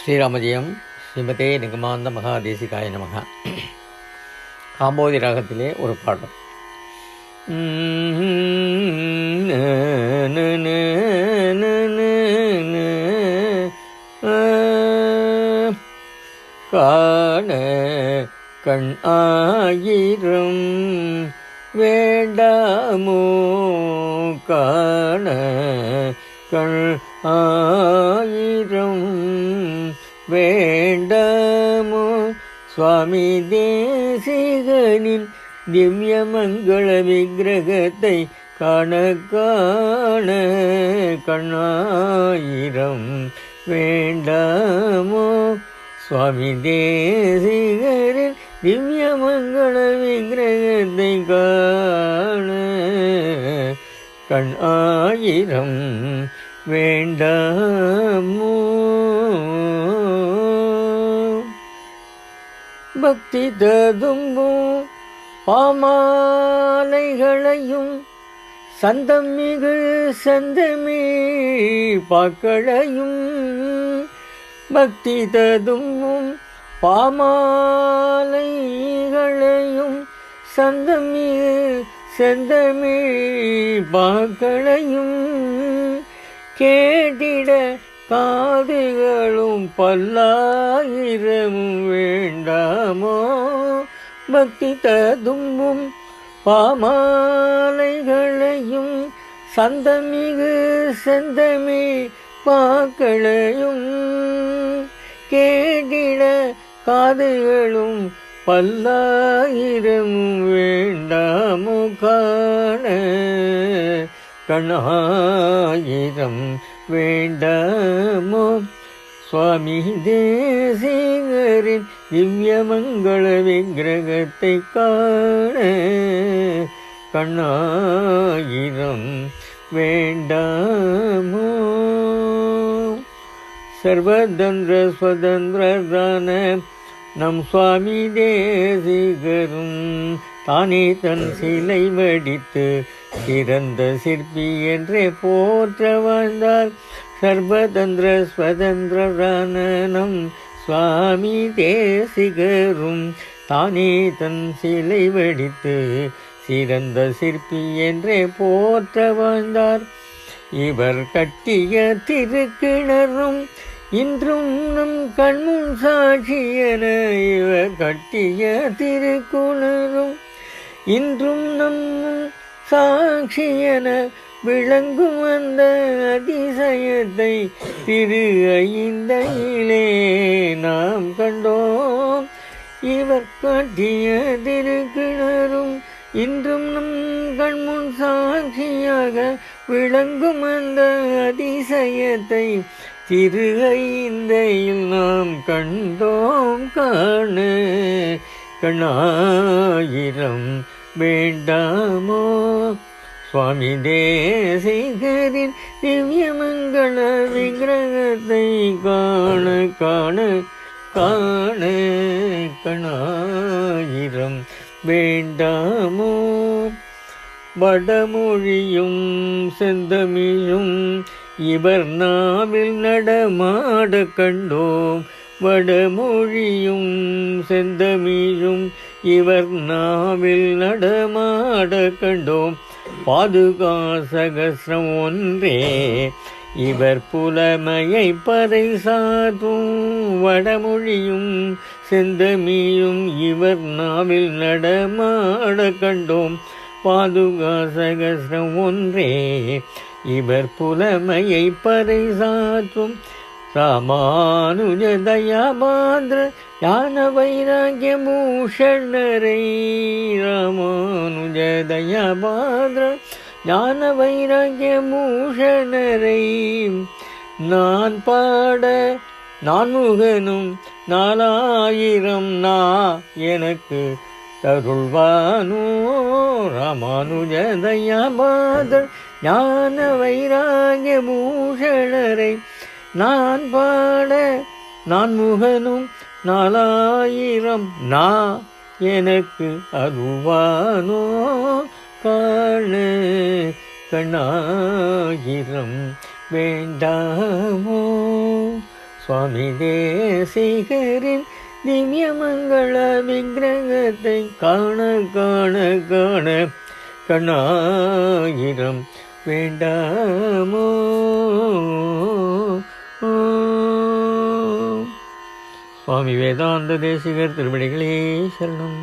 ஸ்ரீராமஜெயம். ஸ்ரீமதே நிகமாந்த மகாதேசிகாய நமக. காம்போதி ராகத்திலே ஒரு பாடல். காண கண் ஆயிரம் வேண்டாமோ, காண கண் ஆயிரம் வேண்டாமோ, சுவாமி தேசிகனின் திவ்ய மங்கள விக்கிரகத்தை காண காண கண்ணாயிரம் வேண்டாமோ, சுவாமி தேசிகரின் திவ்ய மங்கள விக்கிரகத்தை காண கண் ஆயிரம் வேண்டாமோ. பக்தி ததும்பும் பாமாலைகளையும் சந்தம் மிகு சந்தமே பாக்களையும், பக்தி ததும்பும் பாமாலைகளையும் சந்தம் மிகு செந்தமே பாக்களையும், கேட்டிட காதுகளும் பல்லாயிரமும் வேண்டாமோ, பக்தி ததும்பும் பாமாலைகளையும் சந்தமிகு செந்தமே பாக்களையும், கேட்டிட காதுகளும் பல்லாயிரமும் வேண்டாமோ, காண கண்ணாயிரம் வேண்டாமோ, சுவாமி தேசிகரின் திவ்ய மங்கள விக்கிரகத்தை காண கண்ணாயிரம் வேண்டாமோ. சர்வதந்திர ஸ்வதந்திரரான நம் சுவாமி தேசிகரும் தானே தன் சிலை வடித்து சிறந்த சிற்பி என்றே போற்ற வாழ்ந்தார். சர்வதந்திர ஸ்வதந்திரரான நம் சுவாமி தேசிகரும் தானே தன் சிலை வடித்து சிறந்த சிற்பி என்றே போற்ற வாழ்ந்தார். இவர் கட்டிய திருக்கிணறும் இன்றும் நம் கண்முன் சாட்சியன, இவர் கட்டிய திருக்குணரும் இன்றும் நம் சாட்சியன விளங்கும் அந்த அதிசயத்தை திரு ஐந்தையிலே நாம் கண்டோம். இவர் கட்டிய திருக்கிணறும் இன்றும் நம் கண்முன் சாட்சியாக விளங்கும் அந்த அதிசயத்தை திரு ஐந்தையில் நாம் கண்டோம். காண கண்ணாயிரம் வேண்டாமோ, சுவாமி தேசிகரின் திவ்ய மங்கள விக்கிரகத்தை காண காண காண கண்ணாயிரம் வேண்டாமோ. வடமொழியும் செந்தமிழும் இவர் நாவில் நடமாட கண்டோம். வடமொழியும் செந்தமிழும் இவர் நாவில் நடமாட கண்டோம். பாதுகா சகஸ்ரம் ஒன்றே இவர் புலமையை பறைசாற்றும். வடமொழியும் செந்தமிழும் இவர் நாவில் நடமாட கண்டோம். பாதுகா சகஸ்ரம் ஒன்றே இவர் புலமையை பறைசாற்றும். ராமானுஜ தயாபாத்ர ஞான வைராகிய பூஷணரை, ராமானுஜ தயாபாத்ர ஞான வைராகிய பூஷணரை நான் பாட நான்முகனும் 4000 நா எனக்கு தருள்வானோ. ராமானுஜ தயாபாத்ர ஞான வைராகிய பூஷணரை நான் பாட நான்முகனும் 4000 நா எனக்கு அருள்வானோ. காண கண்ணாயிரம் வேண்டாமோ, சுவாமி தேசிகரின் திவ்யமங்கள விக்கிரகத்தை காண காண காண கண்ணாயிரம் வேண்டாமோ. சுவாமி வேதாந்த தேசிகர் திருவடிகளே சரணம்.